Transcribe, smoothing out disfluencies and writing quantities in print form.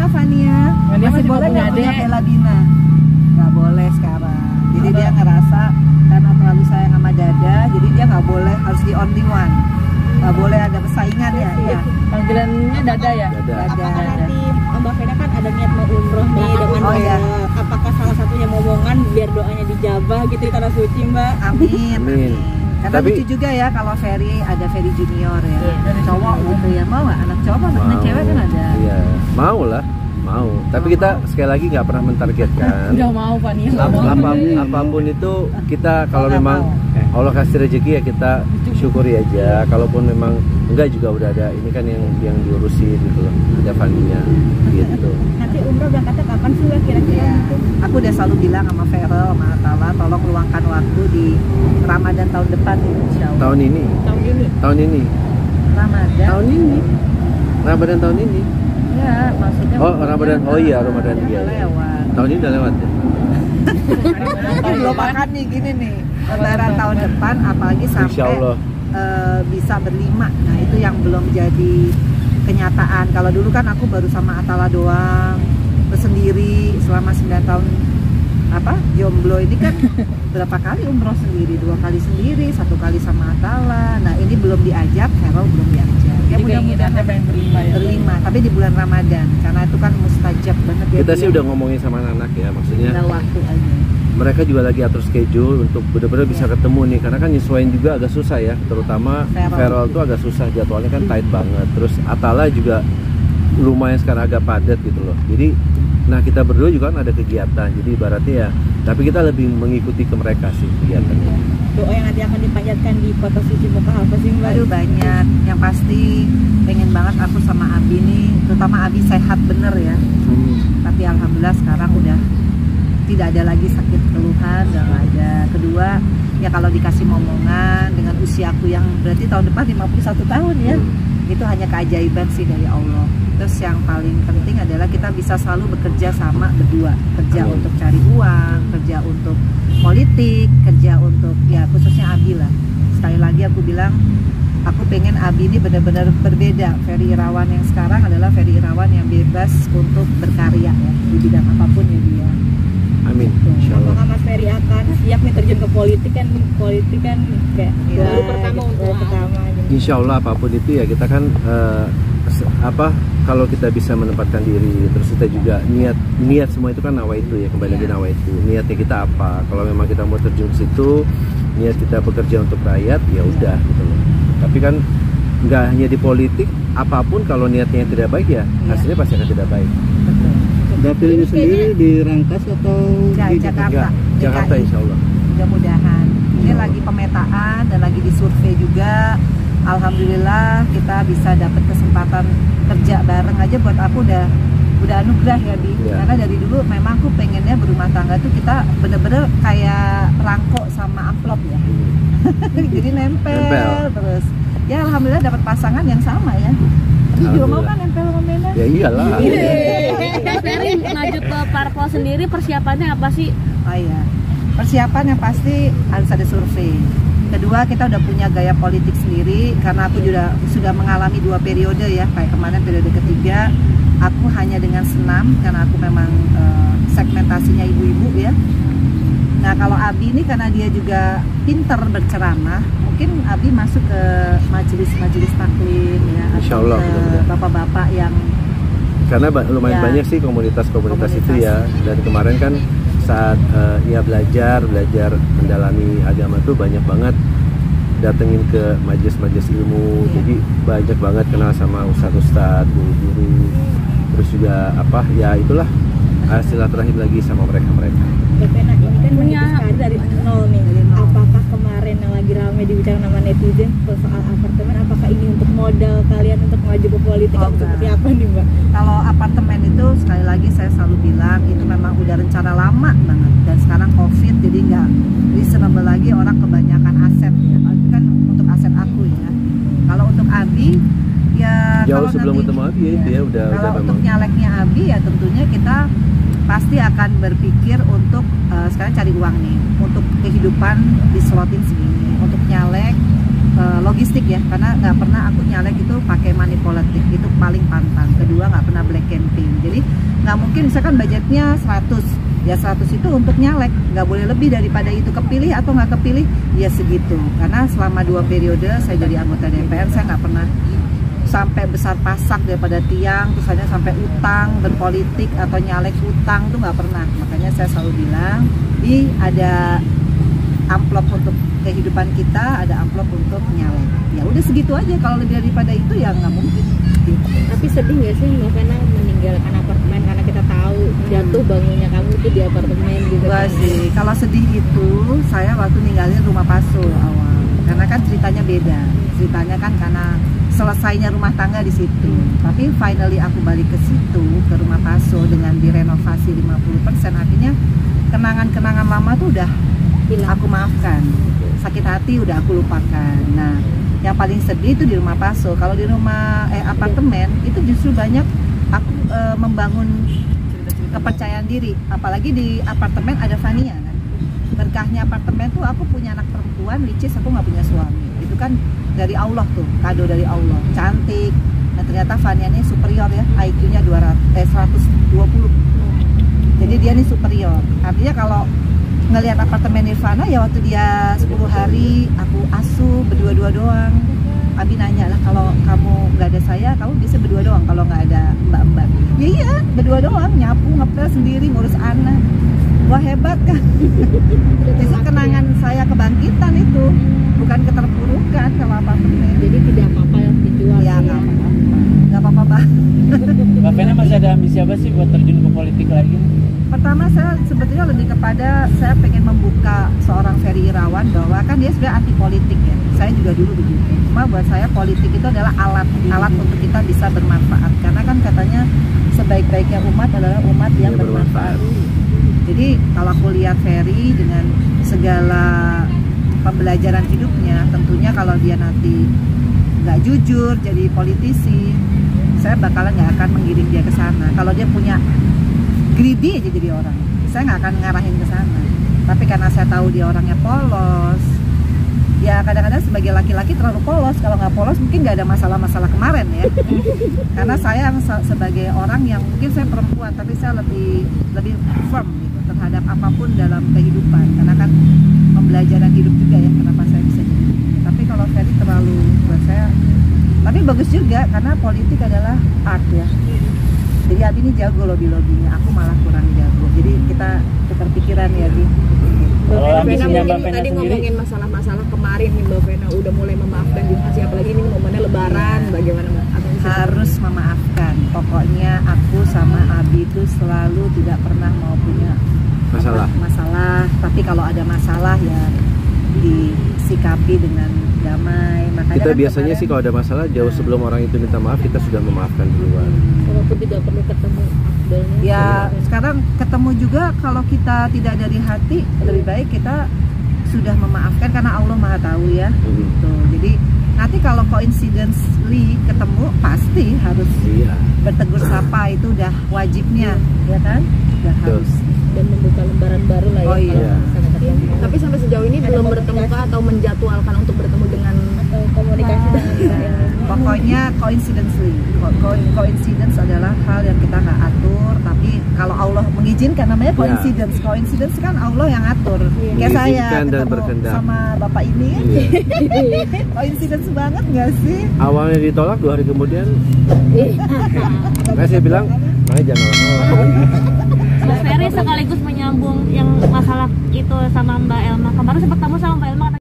Maaf Ania, masih boleh nggak punya Bella Dina? Nggak boleh sekarang. Jadi dia ngerasa karena terlalu sayang sama Dada, jadi dia nggak boleh, harus di only one. Nggak boleh ada persaingan ya. Iya. Panggilannya Dada ya? Dada. Apakah nanti Mbak Vena kan ada niat mau umroh nih dengan iya. Apakah salah satunya momongan biar doanya dijabah gitu di tanah suci Mbak? Amin. Karena Tapi lucu juga ya kalau Ferry ada Ferry Junior ya, cowok gitu ya, mau nggak? Anak cowok apa anak cewek kan ada? Iya, mau lah, mau. Tapi kita sekali lagi nggak pernah mentargetkan. Nggak mau Fania. Apapun itu kita kalau memang Allah kasih rezeki ya kita syukuri aja. Kalaupun memang enggak juga udah ada, ini kan yang diurusin gitu loh, ada Fania gitu. Nanti umroh berangkatnya kapan sih Mbak kira-kira? Ya, aku udah selalu bilang sama Ferel, sama Atala, tolong luangkan waktu di Ramadan tahun depan insya Allah. Tahun ini. Ramadan tahun ini. Ya, maksudnya Oh, Ramadan. Oh iya, Ramadan udah lewat. Tahun ini udah lewat ya. Belum makan nih gini nih. Lebaran tahun depan apalagi sampai Insya Allah. Bisa berlima. Nah, itu yang belum jadi kenyataan. Kalau dulu kan aku baru sama Atala doang, bersendiri selama 9 tahun jomblo ini kan berapa kali umroh sendiri, 2 kali sendiri, 1 kali sama Atala. Nah, ini belum diajak, Carol belum diajak. Ya mudah-mudahan berlima, tapi di bulan Ramadan karena itu kan mustajab banget ya. Kita sih udah ngomongin sama anak-anak ya, maksudnya udah waktu aja. mereka juga lagi atur schedule untuk benar-benar bisa ketemu nih, karena kan nyesuaiin juga agak susah ya, terutama Ferrol tuh agak susah, jadwalnya kan tight banget. Terus Atala juga lumayan sekarang agak padat gitu loh. Jadi nah kita berdua juga kan ada kegiatan, jadi ibaratnya ya, tapi kita lebih mengikuti ke mereka sih kegiatannya. Doa yang nanti akan dipanjatkan di kota suci Mekah apa sih Mbak? Aduh banyak, yang pasti pengen banget aku sama Abi nih, terutama Abi sehat bener ya. Tapi alhamdulillah sekarang udah tidak ada lagi sakit keluhan, udah nggak ada. Kedua, ya kalau dikasih momongan dengan usiaku yang berarti tahun depan 51 tahun ya, itu hanya keajaiban sih dari Allah. Terus yang paling penting adalah kita bisa selalu bekerja sama berdua, kerja untuk cari uang, kerja untuk politik, kerja untuk ya khususnya Abi lah. Sekali lagi aku bilang, aku pengen Abi ini benar-benar berbeda. Ferry Irawan yang sekarang adalah Ferry Irawan yang bebas untuk berkarya ya, di bidang apapun ya dia. Amin. Insyaallah. Apakah Mas Ferry akan siap nih terjun ke politik kan kayak baru pertama untuk pertama. Insyaallah apapun itu ya kita kan kalau kita bisa menempatkan diri, terus kita juga niat semua itu kan nawa itu ya, kembali lagi nawa itu. Niatnya kita apa? Kalau memang kita mau terjun ke situ, niat kita bekerja untuk rakyat, ya udah gitu loh. Tapi kan nggak hanya di politik, apapun kalau niatnya yang tidak baik ya hasilnya pasti akan tidak baik. Dapilnya sendiri di Rangkas atau di Jakarta? Jakarta insya Allah. Mudah-mudahan. Ini lagi pemetaan dan lagi disurvei juga. Alhamdulillah kita bisa dapat kesempatan kerja bareng aja, buat aku udah anugerah ya Bi. Karena dari dulu memang aku pengennya berumah tangga tuh kita bener-bener kayak perangko sama amplop ya. Jadi nempel terus. Ya alhamdulillah dapat pasangan yang sama ya. Tapi juga mau kan nempel sama Mena? Ya iyalah. Ferry maju ke parpol sendiri, persiapannya apa sih? Oh iya, persiapan yang pasti harus ada survei. Kedua, kita udah punya gaya politik sendiri, karena aku juga sudah mengalami 2 periode ya. Kayak kemarin periode ketiga, aku hanya dengan senam karena aku memang segmentasinya ibu-ibu ya. Nah kalau Abi ini karena dia juga pinter berceramah, mungkin Abi masuk ke majelis-majelis taklim ya, atau ke bapak-bapak yang karena lumayan banyak sih komunitas itu ya. Dan kemarin kan saat ia belajar mendalami agama tuh banyak banget datengin ke majelis-majelis ilmu. Jadi banyak banget kenal sama ustadz-ustadz, guru-guru. Terus juga ya itulah silaturahim lagi sama mereka. Nah ini kan punya dari nol nih. Apakah kemarin yang lagi ramai dibicarakan sama netizen soal apartemen, apakah ini untuk modal kalian untuk maju ke politik atau seperti apa nih Mbak? Kalau apartemen itu sekali lagi saya selalu bilang itu memang udah rencana lama banget, dan sekarang COVID jadi nggak reasonable lagi, orang kebanyakan aset ya. Itu kan untuk aset aku ya. Kalau untuk Abi ya jauh kalau sebelum nanti, ketemu Abi ya, itu ya udah untuk nyaleknya Abi ya tentunya kita pasti akan berpikir untuk sekarang cari uang nih untuk kehidupan dislotin segini, untuk nyalek logistik ya, karena nggak pernah aku nyalek itu pakai money politik, itu paling pantang. Kedua, nggak pernah black campaign, jadi nggak mungkin misalkan budgetnya 100, ya 100 itu untuk nyalek, nggak boleh lebih daripada itu. Kepilih atau nggak kepilih ya segitu, karena selama 2 periode saya jadi anggota DPR, saya nggak pernah sampai besar pasak daripada tiang, terus hanya sampai utang berpolitik atau nyalek utang, tuh nggak pernah. Makanya saya selalu bilang, ada amplop untuk kehidupan kita, ada amplop untuk nyalek. Ya udah segitu aja, kalau lebih daripada itu ya nggak mungkin. Tapi sedih nggak sih Mbak Vena meninggalkan apartemen karena kita tahu jatuh bangunnya kamu itu di apartemen gitu? Wah sih, kalau sedih itu saya waktu ninggalin rumah Paso awal, karena kan ceritanya beda. Ceritanya kan karena selesainya rumah tangga di situ. Tapi finally aku balik ke situ, ke rumah Paso dengan direnovasi 50%, artinya kenangan-kenangan lama tuh udah aku maafkan. Sakit hati udah aku lupakan. Nah, yang paling sedih itu di rumah Paso. Kalau di rumah apartemen itu justru banyak aku membangun kepercayaan diri. Apalagi di apartemen ada Fania kan. Berkahnya apartemen tuh aku punya anak perempuan, which is aku nggak punya suami. Itu kan dari Allah tuh, kado dari Allah. Cantik. Dan ternyata Fania ini superior ya, IQ-nya 120. Jadi dia ini superior. Artinya kalau ngelihat apartemen Nirvana ya waktu dia 10 hari aku asuh berdua-dua doang. Abi nanya lah, kalau kamu nggak ada saya, kamu bisa berdua doang kalau nggak ada mbak-mbak? Ya iya, berdua doang, nyapu, ngepel sendiri, ngurus anak. Wah hebat kan? Itu kenangan saya kebangkitan itu, bukan keterpurukan kalau apartemen. Jadi tidak apa-apa yang dijual. Ya nggak apa-apa, nggak apa-apa banget. Mbak Vena masih ada ambisi apa sih buat terjun ke politik lagi? Pertama saya sebetulnya lebih kepada saya pengen membuka seorang Ferry Irawan bahwa kan dia sebenarnya anti politik ya. Saya juga dulu begitu. Cuma buat saya politik itu adalah alat untuk kita bisa bermanfaat. Karena kan katanya sebaik-baiknya umat adalah umat yang bermanfaat. Jadi kalau aku lihat Ferry dengan segala pembelajaran hidupnya, tentunya kalau dia nanti nggak jujur jadi politisi, saya bakalan nggak akan mengiring dia ke sana. Kalau dia punya greedy aja jadi orang, saya nggak akan ngarahin ke sana. Tapi karena saya tahu dia orangnya polos, ya kadang-kadang sebagai laki-laki terlalu polos. Kalau nggak polos mungkin nggak ada masalah-masalah kemarin ya. Karena saya sebagai orang yang mungkin saya perempuan, tapi saya lebih firm gitu terhadap apapun dalam kehidupan. Karena kan pembelajaran hidup juga ya, kenapa saya bisa gitu. Tapi kalau Ferry terlalu buat saya, tapi bagus juga karena politik adalah art ya. Jadi Abi ini jago lobby-lobbynya, aku malah kurang jago. Jadi kita tukar pikiran ya Abi. Mbak Vena tadi ngomongin masalah-masalah kemarin nih Mbak Vena udah mulai memaafkan juga sih, apalagi ini momennya Lebaran, bagaimana Mbak? Harus memaafkan. Pokoknya aku sama Abi itu selalu tidak pernah mau punya masalah. Tapi kalau ada masalah ya disikapi dengan damai. Makanya Kita kan biasanya kemarin, sih kalau ada masalah jauh sebelum orang itu minta maaf kita sudah memaafkan duluan. Walaupun tidak perlu ketemu afdolnya. ya sekarang ketemu juga kalau kita tidak dari hati, lebih baik kita sudah memaafkan karena Allah Maha tahu ya. Gitu. Jadi nanti kalau coincidentally ketemu pasti harus bertegur sapa, itu udah wajibnya ya kan, udah harus. Dan membuka lembaran baru lah ya. Oh iya. Tapi sampai sejauh ini belum bertemu kah atau menjadwalkan untuk bertemu dengan atau komunikasi dengan Israel? Pokoknya coincidentally, coincidence adalah hal yang kita nggak atur, tapi kalau Allah mengizinkan namanya coincidence. Coincidence kan Allah yang atur. Kayak saya ketemu sama bapak ini, coincidence banget nggak sih? Awalnya ditolak 2 hari kemudian, makanya saya bilang, makanya jangan lama-lama. Mas Ferry sekaligus menyambung yang masalah itu sama Mbak Elma. Kemarin sempat ketemu sama Mbak Elma.